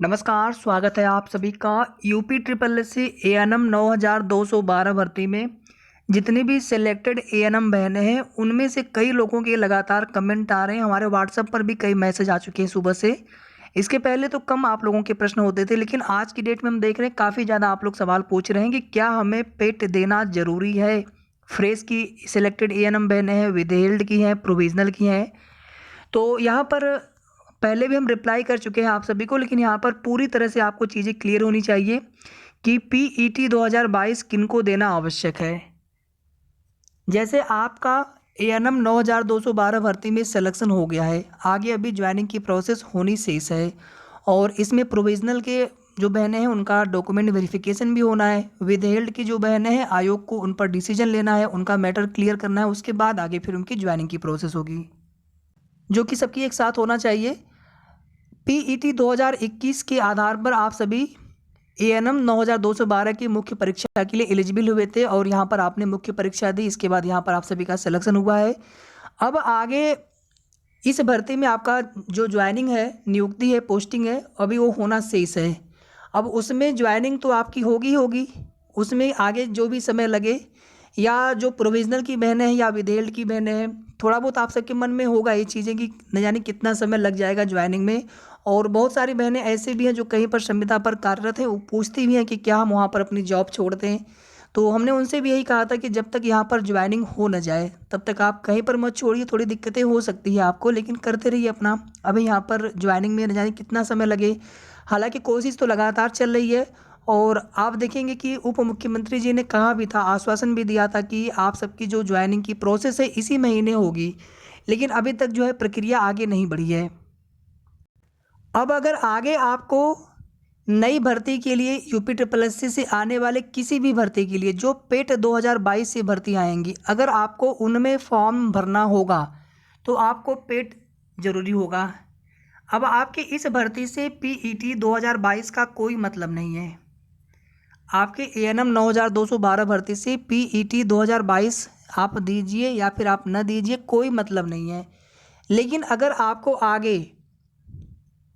नमस्कार, स्वागत है आप सभी का UP triple S C ANM 9212 भर्ती में। जितनी भी सिलेक्टेड एएनएम बहनें हैं उनमें से कई लोगों के लगातार कमेंट आ रहे हैं। हमारे व्हाट्सएप पर भी कई मैसेज आ चुके हैं सुबह से। इसके पहले तो कम आप लोगों के प्रश्न होते थे, लेकिन आज की डेट में हम देख रहे हैं काफ़ी ज़्यादा आप लोग सवाल पूछ रहे हैं कि क्या हमें पेट देना ज़रूरी है। फ्रेश की सिलेक्टेड एएनएम बहनें हैं, विदहेल्ड की हैं, प्रोविजनल की हैं। तो यहाँ पर पहले भी हम रिप्लाई कर चुके हैं आप सभी को, लेकिन यहाँ पर पूरी तरह से आपको चीज़ें क्लियर होनी चाहिए कि पीईटी 2022 किनको देना आवश्यक है। जैसे आपका एएनएम 9212 भर्ती में सिलेक्शन हो गया है, आगे अभी ज्वाइनिंग की प्रोसेस होनी शेष है और इसमें प्रोविजनल के जो बहनें हैं उनका डॉक्यूमेंट वेरिफिकेशन भी होना है। विदहेल्ड की जो बहनें हैं आयोग को उन पर डिसीजन लेना है, उनका मैटर क्लियर करना है, उसके बाद आगे फिर उनकी ज्वाइनिंग की प्रोसेस होगी, जो कि सबकी एक साथ होना चाहिए। पीईटी 2021 के आधार पर आप सभी एएनएम 9212 की मुख्य परीक्षा के लिए एलिजिबल हुए थे और यहाँ पर आपने मुख्य परीक्षा दी। इसके बाद यहाँ पर आप सभी का सिलेक्शन हुआ है। अब आगे इस भर्ती में आपका जो ज्वाइनिंग है, नियुक्ति है, पोस्टिंग है, अभी वो होना शेष है। अब उसमें ज्वाइनिंग तो आपकी होगी, उसमें आगे जो भी समय लगे, या जो प्रोविजनल की बहनें हैं या विदहेल्ड की बहनें हैं, थोड़ा बहुत आप सबके मन में होगा ये चीज़ें कि न जाने कितना समय लग जाएगा ज्वाइनिंग में। और बहुत सारी बहनें ऐसे भी हैं जो कहीं पर संविदा पर कार्यरत हैं, वो पूछती भी हैं कि क्या हम वहाँ पर अपनी जॉब छोड़ दें। तो हमने उनसे भी यही कहा था कि जब तक यहाँ पर ज्वाइनिंग हो न जाए तब तक आप कहीं पर मत छोड़िए। थोड़ी दिक्कतें हो सकती है आपको, लेकिन करते रहिए अपना। अभी यहाँ पर ज्वाइनिंग में न जाने कितना समय लगे, हालांकि कोशिश तो लगातार चल रही है। और आप देखेंगे कि उप मुख्यमंत्री जी ने कहा भी था, आश्वासन भी दिया था कि आप सबकी जो ज्वाइनिंग की प्रोसेस है इसी महीने होगी, लेकिन अभी तक जो है प्रक्रिया आगे नहीं बढ़ी है। अब अगर आगे आपको नई भर्ती के लिए यूपी ट्रिपल एस सी से आने वाले किसी भी भर्ती के लिए जो पेट 2022 से भर्ती आएंगी, अगर आपको उनमें फॉर्म भरना होगा तो आपको पेट ज़रूरी होगा। अब आपके इस भर्ती से पीईटी 2022 का कोई मतलब नहीं है। आपके एएनएम 9212 भर्ती से पीईटी 2022 आप दीजिए या फिर आप न दीजिए, कोई मतलब नहीं है। लेकिन अगर आपको आगे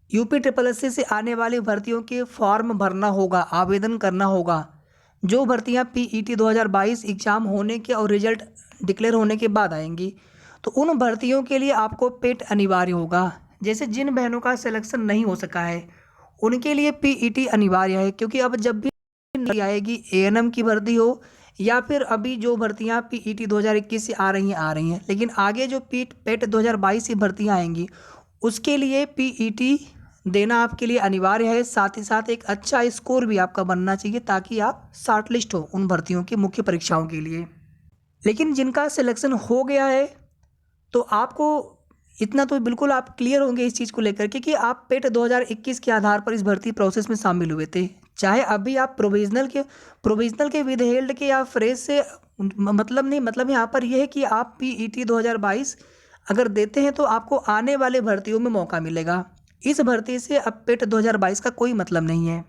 यूपी ट्रिपल एस सी से आने वाली भर्तियों के फॉर्म भरना होगा, आवेदन करना होगा, जो भर्तियां पीईटी 2022 एग्ज़ाम होने के और रिजल्ट डिक्लेयर होने के बाद आएंगी, तो उन भर्तियों के लिए आपको पेट अनिवार्य होगा। जैसे जिन बहनों का सिलेक्शन नहीं हो सका है उनके लिए पीईटी अनिवार्य है, क्योंकि अब जब भी नहीं आएगी एएनएम की भर्ती हो या फिर अभी जो भर्तियां पीईटी 2021 से आ रही हैं, लेकिन आगे जो पेट 2022 की भर्तियां आएंगी उसके लिए पीईटी देना आपके लिए अनिवार्य है। साथ ही साथ एक अच्छा स्कोर भी आपका बनना चाहिए ताकि आप शॉर्टलिस्ट हो उन भर्तियों की मुख्य परीक्षाओं के लिए। लेकिन जिनका सिलेक्शन हो गया है तो आपको इतना तो बिल्कुल आप क्लियर होंगे इस चीज़ को लेकर के कि आप पेट 2021 के आधार पर इस भर्ती प्रोसेस में शामिल हुए थे। चाहे अभी आप प्रोविजनल के विदहेल्ड के या फ्रेश से मतलब नहीं, मतलब यहाँ पर यह है कि आप पीईटी 2022 अगर देते हैं तो आपको आने वाले भर्तियों में मौका मिलेगा। इस भर्ती से अब पेट 2022 का कोई मतलब नहीं है।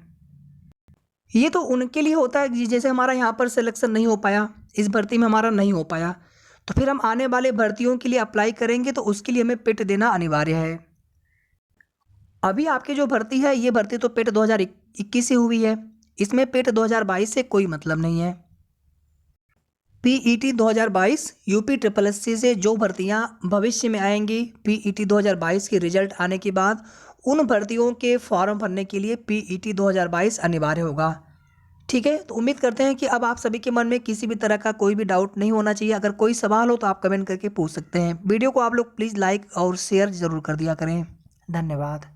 ये तो उनके लिए होता है जैसे हमारा यहाँ पर सिलेक्शन नहीं हो पाया, इस भर्ती में हमारा नहीं हो पाया, तो फिर हम आने वाले भर्तियों के लिए अप्लाई करेंगे तो उसके लिए हमें पेट देना अनिवार्य है। अभी आपकी जो भर्ती है ये भर्ती तो पेट 2021 से हुई है, इसमें पेट 2022 से कोई मतलब नहीं है। PET 2022 UP triple S C से जो भर्तियां भविष्य में आएंगी, पीईटी 2022 के रिजल्ट आने के बाद उन भर्तियों के फॉर्म भरने के लिए पीईटी 2022 अनिवार्य होगा। ठीक है, तो उम्मीद करते हैं कि अब आप सभी के मन में किसी भी तरह का कोई भी डाउट नहीं होना चाहिए। अगर कोई सवाल हो तो आप कमेंट करके पूछ सकते हैं। वीडियो को आप लोग प्लीज़ लाइक और शेयर ज़रूर कर दिया करें। धन्यवाद।